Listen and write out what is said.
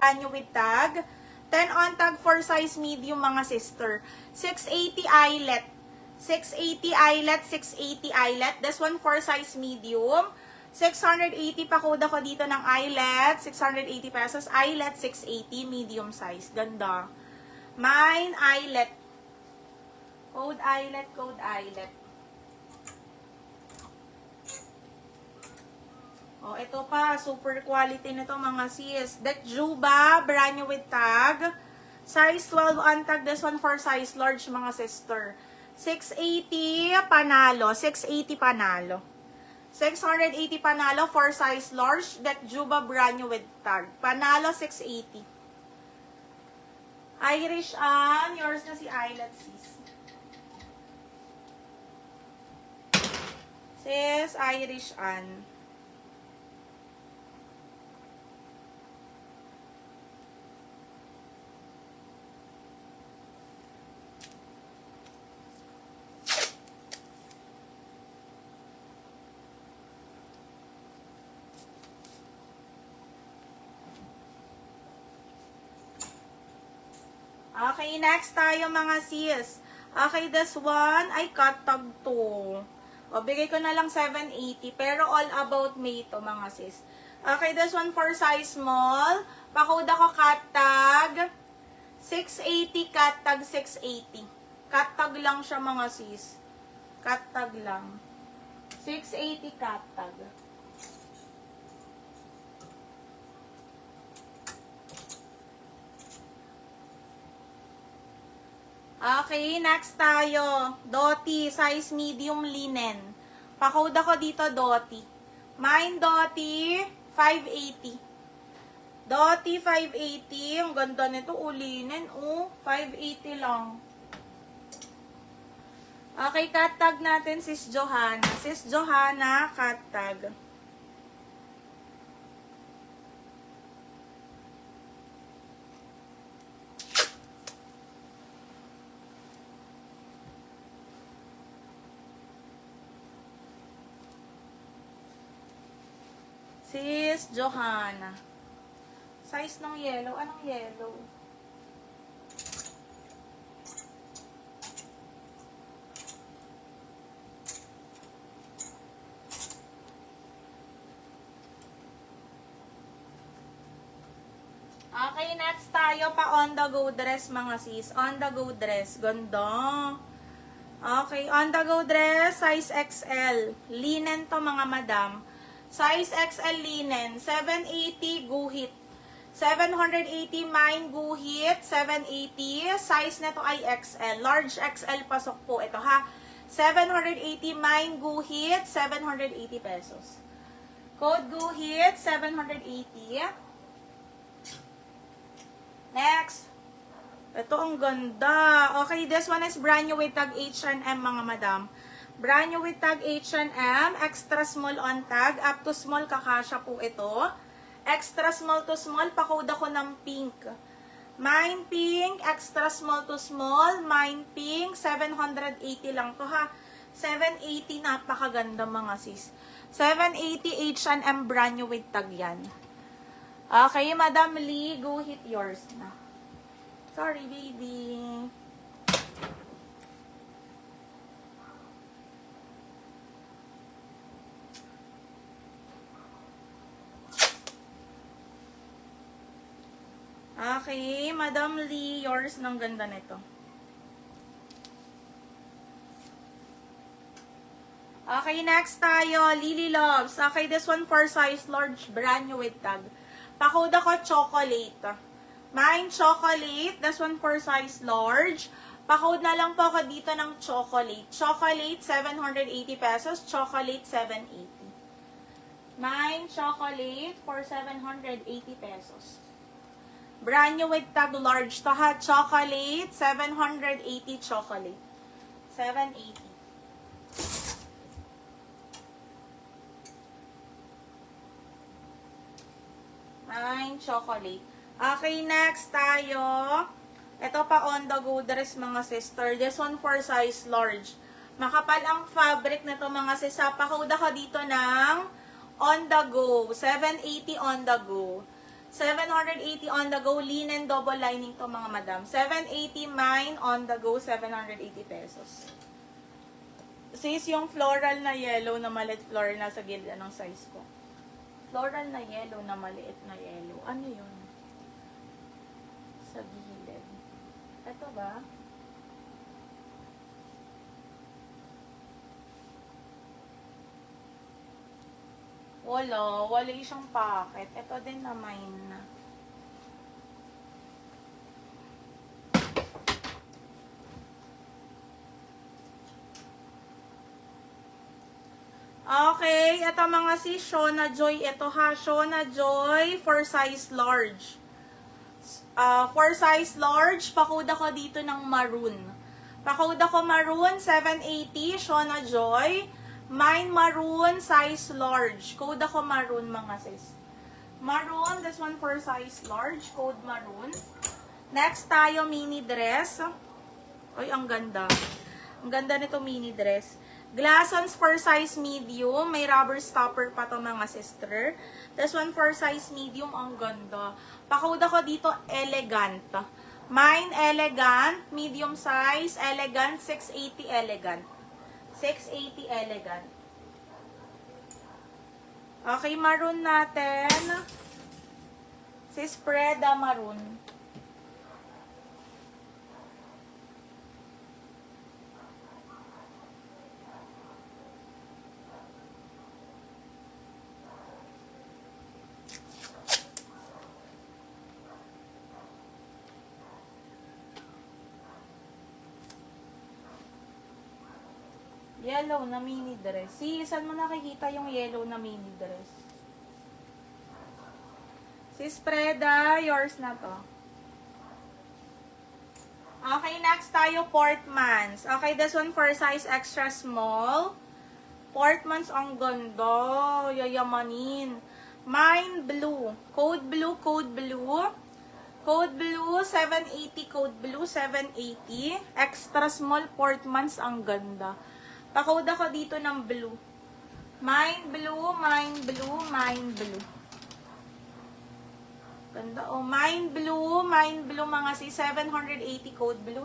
brand new with tag. 10 on tag for size medium mga sister. 680 eyelet. 680 eyelet, 680 eyelet. This one for size medium. 680 pa code ako dito ng eyelet. 680 pesos. Eyelet, 680. Medium size. Ganda. Mine, eyelet. Code eyelet, code eyelet. Oh, ito pa, super quality nito mga sis. That Juba, brand new with tag. Size 12 on tag. This one for size large mga sister. 680 panalo. 680 panalo. 680 panalo for size large. That Juba, brand new with tag. Panalo 680. Irish Ann. Yours na si Eyelet sis. Sis, Irish Ann. Okay, next tayo mga sis. Okay, this one ay cut tag to. O, bigay ko na lang 780. Pero all about May to mga sis. Okay, this one for size small. Pakode ako cut tag. 680 cut tag 680. Cut tag lang siya mga sis. Cut tag lang. 680 cut tag. Okay, next tayo. Doti, size medium linen. Pakode ako dito, Doti. Mine, Doti, 580. Doti, 580. Ang ganda nito, linen. 580 lang. Okay, cut tag natin, Sis Johanna. Sis Johanna, cut tag. Sis Johanna. Size ng yellow. Anong yellow? Okay, next tayo pa on the go dress mga sis. On the go dress. Ganda. Okay, on the go dress. Size XL. Linen to mga madam. Size XL linen, 780 guhit. 780 mine guhit, 780. Size nito ay XL. Large XL pasok po ito ha. 780 mine guhit, 780 pesos. Code guhit, 780. Next. Ito ang ganda. Okay, this one is brand new with tag H&M mga madam. Brand new with tag H&M, extra small on tag, up to small kakasya po ito. Extra small to small, pakode ako ng pink. Mine pink, extra small to small, mine pink, 780 lang to ha. 780, napakaganda mga sis. 780 H&M brand new with tag yan. Okay, Madam Lee, go hit yours na. Sorry, baby. Okay, Madam Lee, yours ng ganda nito. Okay, next tayo, Lily Loves. Okay, this one for size large, brand new with tag. Pakode ako chocolate. Mine chocolate, this one for size large. Pakode na lang po ako dito ng chocolate. Chocolate, 780 pesos. Chocolate, 780. Mine chocolate for 780 pesos. Brand new with tag large to ha. Chocolate, 780 chocolate. 780. Mine chocolate. Okay, next tayo. Ito pa on the go dress mga sister. This one for size large. Makapal ang fabric nito mga sis. Pakauda ka dito ng on the go. 780 on the go. 780 on the go. Linen double lining to mga madam. 780 mine on the go. 780 pesos. Sis, yung floral na yellow na maliit floral nasa gilid. Anong size ko? Floral na yellow na maliit na yellow. Ano yun? Sa gilid. Ito ba? Wala siyang packet. Ito din na mine na. Okay, ito mga si Shona Joy. Ito ha, Shona Joy for size large. For size large, pakuda ko dito ng maroon. Pakuda ko maroon, 780, Shona Joy. Mine maroon, size large. Code ako maroon mga sis. Maroon, this one for size large. Code maroon. Next tayo, mini dress. Ay, ang ganda. Ang ganda nito mini dress. Glassons for size medium. May rubber stopper pa to mga sister. This one for size medium. Ang ganda. Pakode ako dito, elegant. Mine, elegant. Medium size, elegant. 680 elegant. 680 elegant. Okay, maroon natin. Si Spreda maroon. Yellow na mini dress. Saan mo nakikita yung yellow na mini dress? Si Spreda, yours na to. Okay, next tayo, Portmans. Okay, this one for size extra small. Portmans, ang ganda. Yayamanin. Mine blue. Code blue, code blue. Code blue, 780. Code blue, 780. Extra small Portmans, ang ganda. Pakode ko dito ng blue. Mine blue, mine blue, mine blue. Ganda. Oh, mine blue mga si 780 code blue.